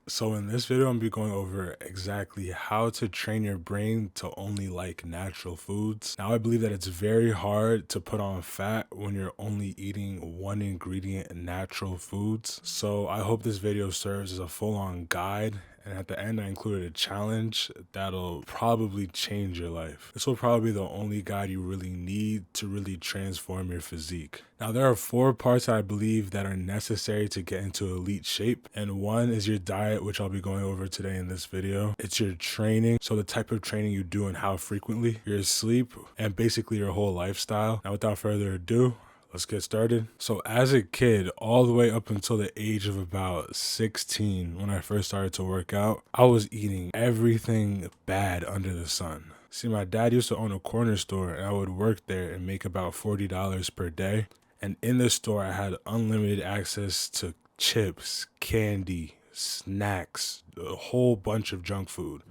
So in this video, I'm gonna be going over exactly how to train your brain to only like natural foods. Now, I believe that it's very hard to put on fat when you're only eating one ingredient natural foods. So I hope this video serves as a full-on guide. And at the end, I included a challenge that'll probably change your life. This will probably be the only guide you really need to really transform your physique. Now, there are 4 parts I believe that are necessary to get into elite shape. And one is your diet, which I'll be going over today in this video. It's your training, so the type of training you do and how frequently, your sleep, and basically your whole lifestyle. Now, without further ado, let's get started. So as a kid, all the way up until the age of about 16, when I first started to work out, I was eating everything bad under the sun. See, my dad used to own a corner store, and I would work there and make about $40 per day. And in the store, I had unlimited access to chips, candy, snacks, a whole bunch of junk food.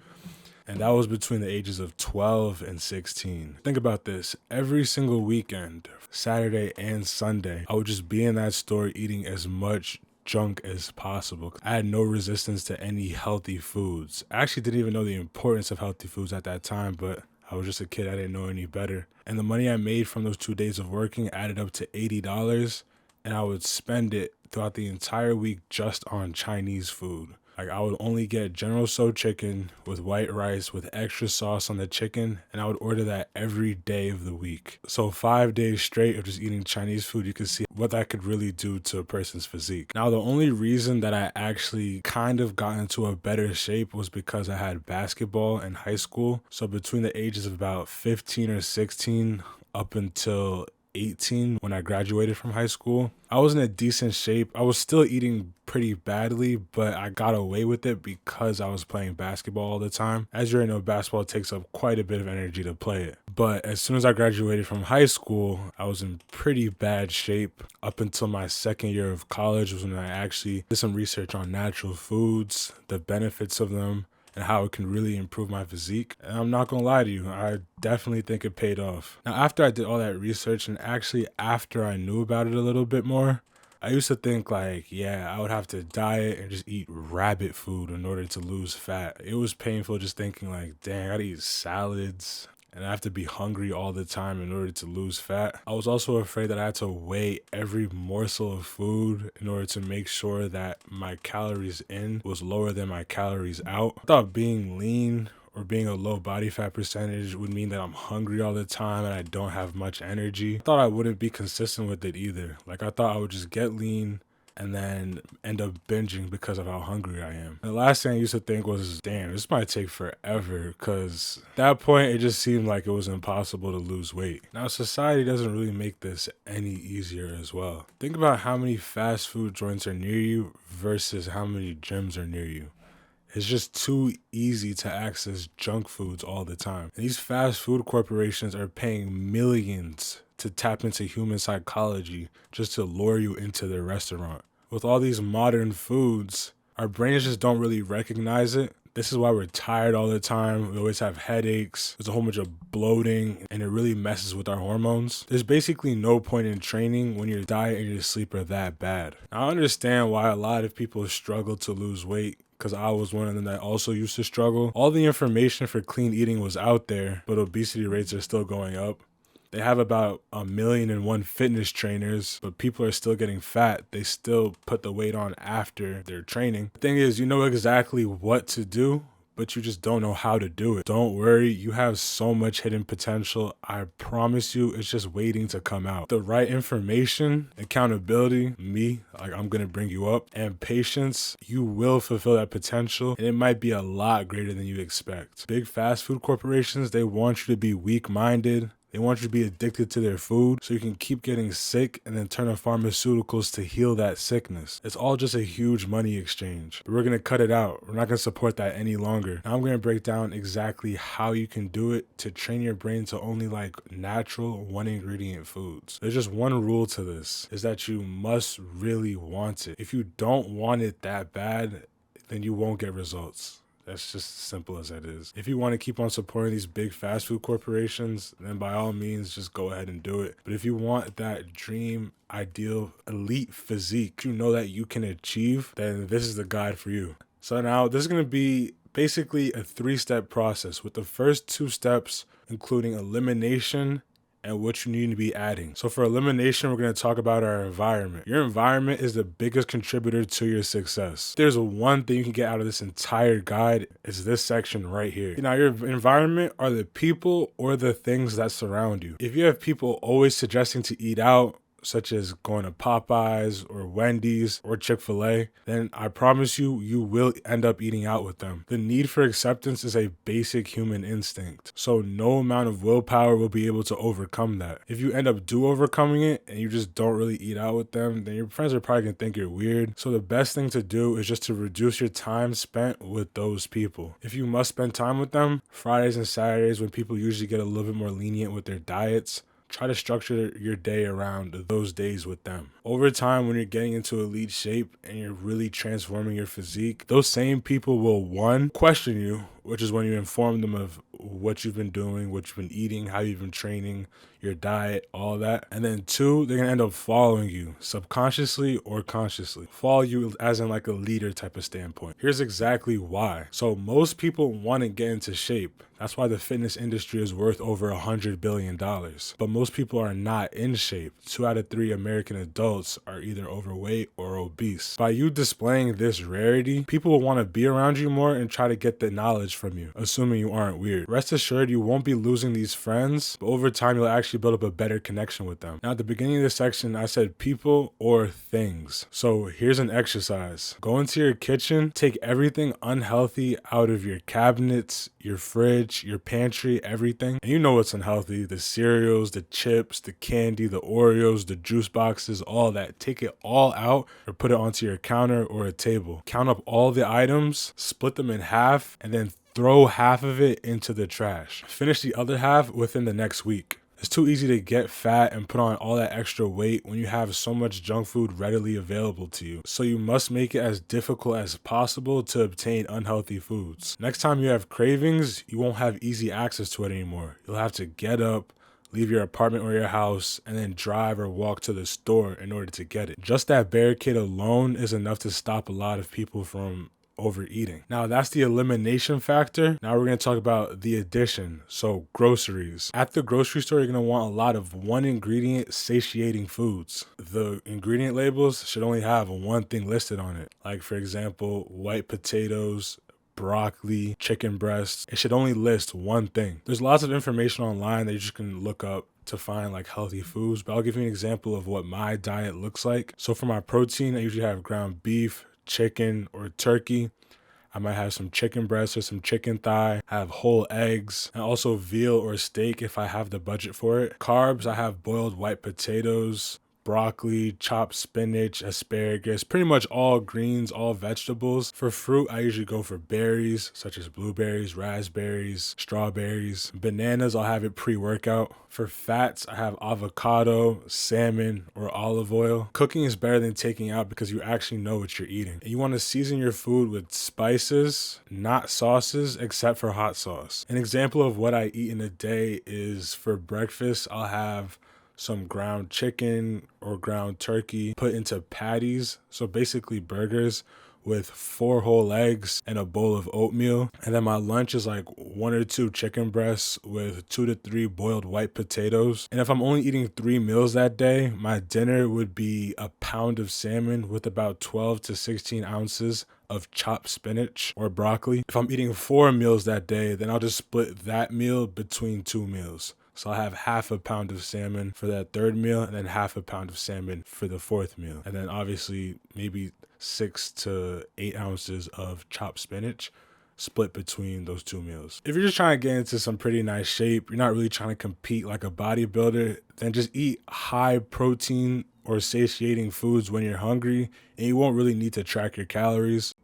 And that was between the ages of 12 and 16. Think about this. Every single weekend, Saturday and Sunday, I would just be in that store eating as much junk as possible. I had no resistance to any healthy foods. I actually didn't even know the importance of healthy foods at that time, but I was just a kid. I didn't know any better. And the money I made from those 2 days of working added up to $80, and I would spend it throughout the entire week just on Chinese food. Like, I would only get General Tso chicken with white rice with extra sauce on the chicken, and I would order that every day of the week. So 5 days straight of just eating Chinese food, you can see what that could really do to a person's physique. Now, the only reason that I actually kind of got into a better shape was because I had basketball in high school. So between the ages of about 15 or 16 up until 18, when I graduated from high school, I was in a decent shape. I was still eating pretty badly, but I got away with it because I was playing basketball all the time. As you already know, basketball takes up quite a bit of energy to play it. But as soon as I graduated from high school, I was in pretty bad shape up until my second year of college, was when I actually did some research on natural foods, the benefits of them, and how it can really improve my physique. And I'm not gonna lie to you, I definitely think it paid off. Now, after I did all that research, and actually after I knew about it a little bit more, I used to think like, yeah, I would have to diet and just eat rabbit food in order to lose fat. It was painful just thinking like, dang, I gotta eat salads, and I have to be hungry all the time in order to lose fat. I was also afraid that I had to weigh every morsel of food in order to make sure that my calories in was lower than my calories out. I thought being lean or being a low body fat percentage would mean that I'm hungry all the time and I don't have much energy. I thought I wouldn't be consistent with it either. Like, I thought I would just get lean and then end up binging because of how hungry I am. And the last thing I used to think was, damn, this might take forever, because at that point it just seemed like it was impossible to lose weight. Now, society doesn't really make this any easier as well. Think about how many fast food joints are near you versus how many gyms are near you. It's just too easy to access junk foods all the time. And these fast food corporations are paying millions to tap into human psychology just to lure you into their restaurant. With all these modern foods, our brains just don't really recognize it. This is why we're tired all the time. We always have headaches. There's a whole bunch of bloating, and it really messes with our hormones. There's basically no point in training when your diet and your sleep are that bad. Now, I understand why a lot of people struggle to lose weight, because I was one of them that also used to struggle. All the information for clean eating was out there, but obesity rates are still going up. They have about 1,000,001 fitness trainers, but people are still getting fat. They still put the weight on after their training. The thing is, you know exactly what to do, but you just don't know how to do it. Don't worry, you have so much hidden potential. I promise you, it's just waiting to come out. The right information, accountability, me, like, I'm gonna bring you up, and patience, you will fulfill that potential, and it might be a lot greater than you expect. Big fast food corporations, they want you to be weak-minded. They want you to be addicted to their food so you can keep getting sick and then turn to pharmaceuticals to heal that sickness. It's all just a huge money exchange. But we're going to cut it out. We're not going to support that any longer. Now I'm going to break down exactly how you can do it to train your brain to only like natural one ingredient foods. There's just one rule to this, is that you must really want it. If you don't want it that bad, then you won't get results. That's just as simple as that is. If you want to keep on supporting these big fast food corporations, then by all means, just go ahead and do it. But if you want that dream, ideal, elite physique you know that you can achieve, then this is the guide for you. So now this is going to be basically a 3-step process, with the first 2 steps including elimination and what you need to be adding. So for elimination, we're going to talk about our environment. Your environment is the biggest contributor to your success. If there's one thing you can get out of this entire guide, it's this section right here. Now, your environment are the people or the things that surround you. If you have people always suggesting to eat out, such as going to Popeyes or Wendy's or Chick-fil-A, then I promise you, you will end up eating out with them. The need for acceptance is a basic human instinct, so no amount of willpower will be able to overcome that. If you end up overcoming it and you just don't really eat out with them, then your friends are probably gonna think you're weird. So the best thing to do is just to reduce your time spent with those people. If you must spend time with them, Fridays and Saturdays, when people usually get a little bit more lenient with their diets, try to structure your day around those days with them. Over time, when you're getting into elite shape and you're really transforming your physique, those same people will, 1, question you, which is when you inform them of what you've been doing, what you've been eating, how you've been training, your diet, all that. And then 2, they're gonna end up following you, subconsciously or consciously. Follow you as in like a leader type of standpoint. Here's exactly why. So most people want to get into shape. That's why the fitness industry is worth over $100 billion. But most people are not in shape. 2 out of 3 American adults are either overweight or obese. By you displaying this rarity, people will want to be around you more and try to get the knowledge from you, assuming you aren't weird. Rest assured, you won't be losing these friends, but over time, you'll actually build up a better connection with them. Now, at the beginning of this section, I said people or things. So here's an exercise. Go into your kitchen, take everything unhealthy out of your cabinets, your fridge, your pantry, everything. And you know what's unhealthy: the cereals, the chips, the candy, the Oreos, the juice boxes, all that. Take it all out or put it onto your counter or a table. Count up all the items, split them in half, and then throw half of it into the trash. Finish the other half within the next week. It's too easy to get fat and put on all that extra weight when you have so much junk food readily available to you. So you must make it as difficult as possible to obtain unhealthy foods. Next time you have cravings, you won't have easy access to it anymore. You'll have to get up, leave your apartment or your house, and then drive or walk to the store in order to get it. Just that barricade alone is enough to stop a lot of people from overeating. Now that's the elimination factor. Now we're going to talk about the addition. So groceries. At the grocery store, you're going to want a lot of 1 ingredient satiating foods. The ingredient labels should only have 1 thing listed on it. Like, for example, white potatoes, broccoli, chicken breasts. It should only list 1 thing. There's lots of information online that you just can look up to find like healthy foods, but I'll give you an example of what my diet looks like. So for my protein, I usually have ground beef, chicken, or turkey. I might have some chicken breast or some chicken thigh. I have whole eggs and also veal or steak if I have the budget for it. Carbs, I have boiled white potatoes, broccoli, chopped spinach, asparagus, pretty much all greens, all vegetables. For fruit, I usually go for berries such as blueberries, raspberries, strawberries. Bananas, I'll have it pre-workout. For fats, I have avocado, salmon, or olive oil. Cooking is better than taking out because you actually know what you're eating. And you want to season your food with spices, not sauces, except for hot sauce. An example of what I eat in a day is, for breakfast, I'll have some ground chicken or ground turkey put into patties, so basically burgers, with 4 whole eggs and a bowl of oatmeal. And then my lunch is like 1 or 2 chicken breasts with 2 to 3 boiled white potatoes. And if I'm only eating 3 meals that day, my dinner would be a pound of salmon with about 12 to 16 ounces of chopped spinach or broccoli. If I'm eating 4 meals that day, then I'll just split that meal between 2 meals. So I'll have half a pound of salmon for that 3rd meal and then half a pound of salmon for the 4th meal. And then obviously maybe 6 to 8 ounces of chopped spinach split between those 2 meals. If you're just trying to get into some pretty nice shape, you're not really trying to compete like a bodybuilder, then just eat high protein or satiating foods when you're hungry, and you won't really need to track your calories.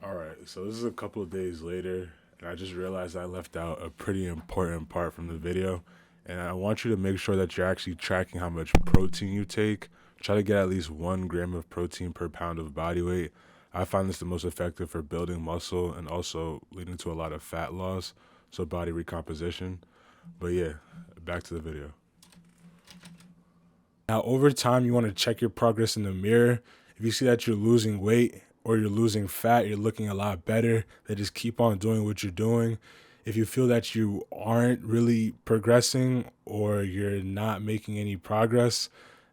All right, so this is a couple of days later, and I just realized I left out a pretty important part from the video. And I want you to make sure that you're actually tracking how much protein you take. Try to get at least 1 gram of protein per pound of body weight. I find this the most effective for building muscle and also leading to a lot of fat loss, so body recomposition. But yeah, back to the video. Now, over time, you want to check your progress in the mirror. If you see that you're losing weight or you're losing fat, you're looking a lot better, then just keep on doing what you're doing. If you feel that you aren't really progressing or you're not making any progress,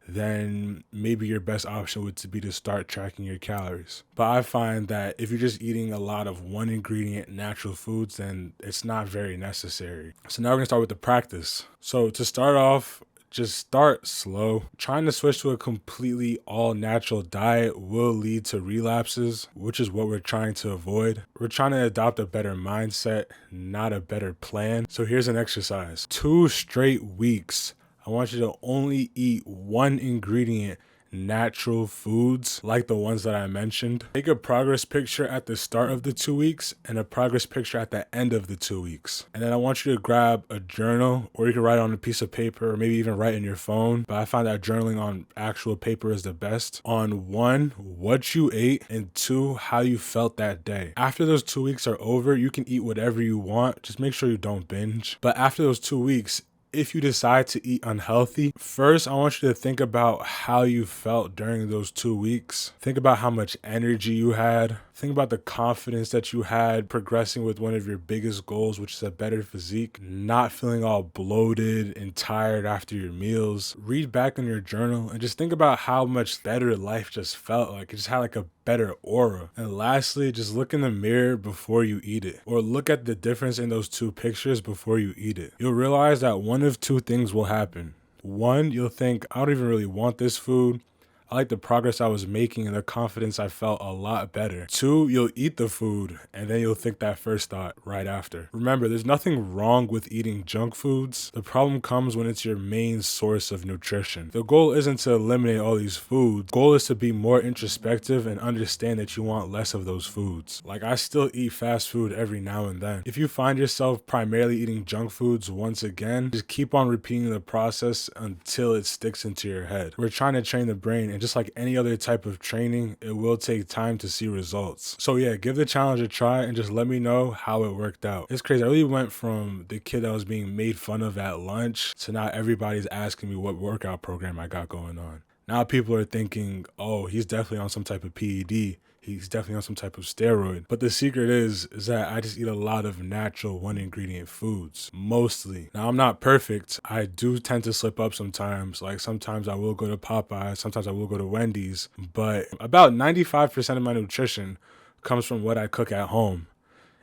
then maybe your best option would to be to start tracking your calories. But I find that if you're just eating a lot of one ingredient natural foods, then it's not very necessary. So now we're gonna start with the practice. So to start off, just start slow. Trying to switch to a completely all natural diet will lead to relapses, which is what we're trying to avoid. We're trying to adopt a better mindset, not a better plan. So here's an exercise. 2 straight weeks, I want you to only eat one ingredient natural foods like the ones that I mentioned. Take a progress picture at the start of the 2 weeks and a progress picture at the end of the 2 weeks. And then I want you to grab a journal, or you can write on a piece of paper, or maybe even write in your phone. But I find that journaling on actual paper is the best. On 1, what you ate, and 2, how you felt that day. After those 2 weeks are over, you can eat whatever you want. Just make sure you don't binge. But after those 2 weeks, if you decide to eat unhealthy, first I want you to think about how you felt during those 2 weeks. Think about how much energy you had. Think about the confidence that you had progressing with one of your biggest goals, which is a better physique, not feeling all bloated and tired after your meals. Read back in your journal and just think about how much better life just felt like. It just had like a better aura. And lastly, just look in the mirror before you eat it, or look at the difference in those 2 pictures before you eat it. You'll realize that one of 2 things will happen. 1, you'll think, I don't even really want this food. I like the progress I was making and the confidence I felt a lot better. 2, you'll eat the food and then you'll think that first thought right after. Remember, there's nothing wrong with eating junk foods. The problem comes when it's your main source of nutrition. The goal isn't to eliminate all these foods. The goal is to be more introspective and understand that you want less of those foods. Like, I still eat fast food every now and then. If you find yourself primarily eating junk foods once again, just keep on repeating the process until it sticks into your head. We're trying to train the brain, and just like any other type of training, it will take time to see results. So yeah, give the challenge a try and just let me know how it worked out. It's crazy. I really went from the kid that was being made fun of at lunch to now everybody's asking me what workout program I got going on. Now people are thinking, oh, he's definitely on some type of PED. He's definitely on some type of steroid. But the secret is that I just eat a lot of natural one ingredient foods, mostly. Now, I'm not perfect. I do tend to slip up sometimes. Like, sometimes I will go to Popeyes, sometimes I will go to Wendy's, but about 95% of my nutrition comes from what I cook at home.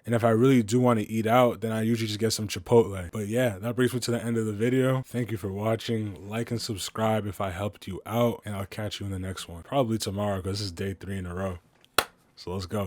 And if I really do want to eat out, then I usually just get some Chipotle. But yeah, that brings me to the end of the video. Thank you for watching. Like and subscribe if I helped you out, and I'll catch you in the next one. Probably tomorrow, because this is day 3 in a row. So let's go.